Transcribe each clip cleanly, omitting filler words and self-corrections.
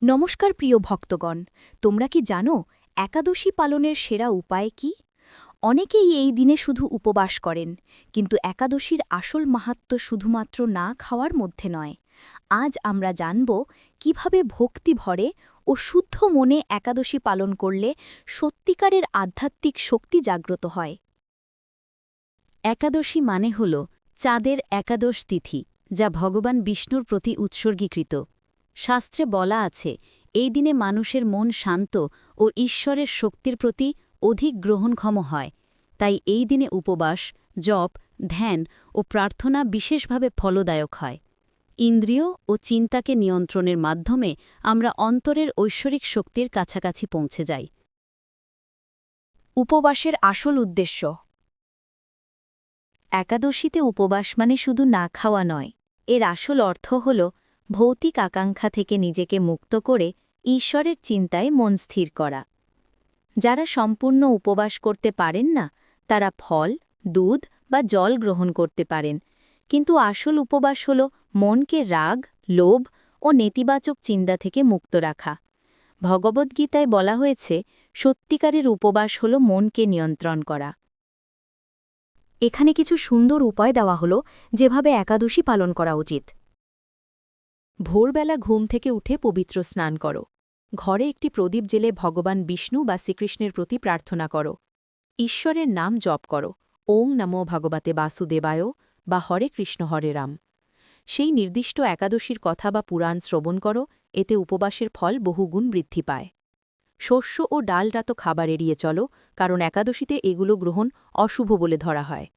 নমস্কার প্রিয় ভক্তগণ, তোমরা কি জানো একাদশী পালনের সেরা উপায় কি? অনেকেই এই দিনে শুধু উপবাস করেন, কিন্তু একাদশীর আসল মাহাত্ম্য শুধুমাত্র না খাওয়ার মধ্যে নয়। আজ আমরা জানব কিভাবে ভক্তি ভরে ও শুদ্ধ মনে একাদশী পালন করলে সত্যিকারের আধ্যাত্মিক শক্তি জাগ্রত হয়। একাদশী মানে হল চাঁদের একাদশ তিথি, যা ভগবান বিষ্ণুর প্রতি উৎসর্গীকৃত। শাস্ত্রে বলা আছে, এই দিনে মানুষের মন শান্ত ও ঈশ্বরের শক্তির প্রতি অধিক গ্রহণক্ষম হয়। তাই এই দিনে উপবাস, জপ, ধ্যান ও প্রার্থনা বিশেষভাবে ফলদায়ক হয়। ইন্দ্রিয় ও চিন্তাকে নিয়ন্ত্রণের মাধ্যমে আমরা অন্তরের ঐশ্বরিক শক্তির কাছাকাছি পৌঁছে যাই। উপবাসের আসল উদ্দেশ্য। একাদশীতে উপবাস মানে শুধু না খাওয়া নয়, এর আসল অর্থ হল ভৌতিক আকাঙ্ক্ষা থেকে নিজেকে মুক্ত করে ঈশ্বরের চিন্তায় মন স্থির করা। যারা সম্পূর্ণ উপবাস করতে পারেন না, তারা ফল, দুধ বা জল গ্রহণ করতে পারেন, কিন্তু আসল উপবাস হল মনকে রাগ, লোভ ও নেতিবাচক চিন্তা থেকে মুক্ত রাখা। ভগবদ্গীতায় বলা হয়েছে, সত্যিকারের উপবাস হল মনকে নিয়ন্ত্রণ করা। এখানে কিছু সুন্দর উপায় দেওয়া হল যেভাবে একাদশী পালন করা উচিত। ভোরবেলা ঘুম থেকে উঠে পবিত্র স্নান করো। ঘরে একটি প্রদীপ জেলে ভগবান বিষ্ণু বা শ্রীকৃষ্ণের প্রতি প্রার্থনা করো। ঈশ্বরের নাম জপ করো, ওং নমো ভগবতে বাসুদেবায় বা হরে কৃষ্ণ হরে রাম। সেই নির্দিষ্ট একাদশীর কথা বা পুরাণ শ্রবণ করো, এতে উপবাসের ফল বহুগুণ বৃদ্ধি পায়। শস্য ও ডালরাত খাবার এড়িয়ে চলো, কারণ একাদশীতে এগুলো গ্রহণ অশুভ বলে ধরা হয়।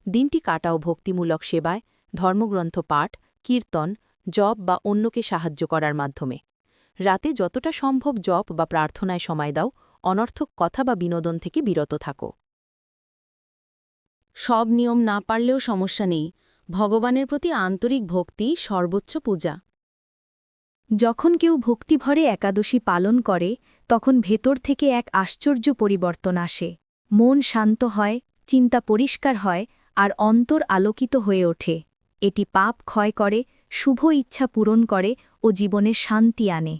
দিনটি কাটাও ভক্তিমূলক সেবায়, ধর্মগ্রন্থ পাঠ, কীর্তন, জপ বা অন্যকে সাহায্য করার মাধ্যমে। রাতে যতটা সম্ভব জপ বা প্রার্থনায় সময় দাও, অনর্থক কথা বা বিনোদন থেকে বিরত থাকো। সব নিয়ম না পারলেও সমস্যা নেই, ভগবানের প্রতি আন্তরিক ভক্তি সর্বোচ্চ পূজা। যখন কেউ ভক্তিভরে একাদশী পালন করে, তখন ভেতর থেকে এক আশ্চর্য পরিবর্তন আসে। মন শান্ত হয়, চিন্তা পরিষ্কার হয়, আর অন্তর আলোকিত হয়ে ওঠে। এটি পাপ ক্ষয় করে, শুভ ইচ্ছা পূরণ করে ও জীবনে শান্তি আনে।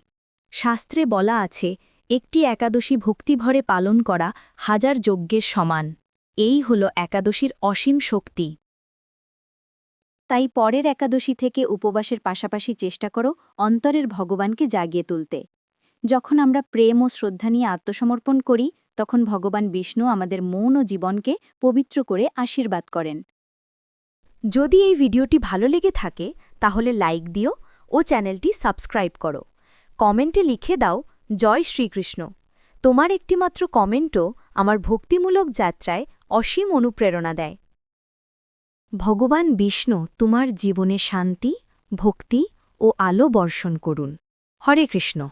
শাস্ত্রে বলা আছে, একটি একাদশী ভক্তিভরে পালন করা হাজার যজ্ঞের সমান। এই হল একাদশীর অসীম শক্তি। তাই পরের একাদশী থেকে উপবাসের পাশাপাশি চেষ্টা করো অন্তরের ভগবানকে জাগিয়ে তুলতে। যখন আমরা প্রেম ও শ্রদ্ধা নিয়ে আত্মসমর্পণ করি, তখন ভগবান বিষ্ণু আমাদের মন ও জীবনকে পবিত্র করে আশীর্বাদ করেন। যদি এই ভিডিওটি ভালো লেগে থাকে, তাহলে লাইক দিও ও চ্যানেলটি সাবস্ক্রাইব করো। কমেন্টে লিখে দাও, জয় শ্রীকৃষ্ণ। তোমার একটিমাত্র কমেন্টও আমার ভক্তিমূলক যাত্রায় অসীম অনুপ্রেরণা দেয়। ভগবান বিষ্ণু তোমার জীবনে শান্তি, ভক্তি ও আলো বর্ষণ করুন। হরে কৃষ্ণ।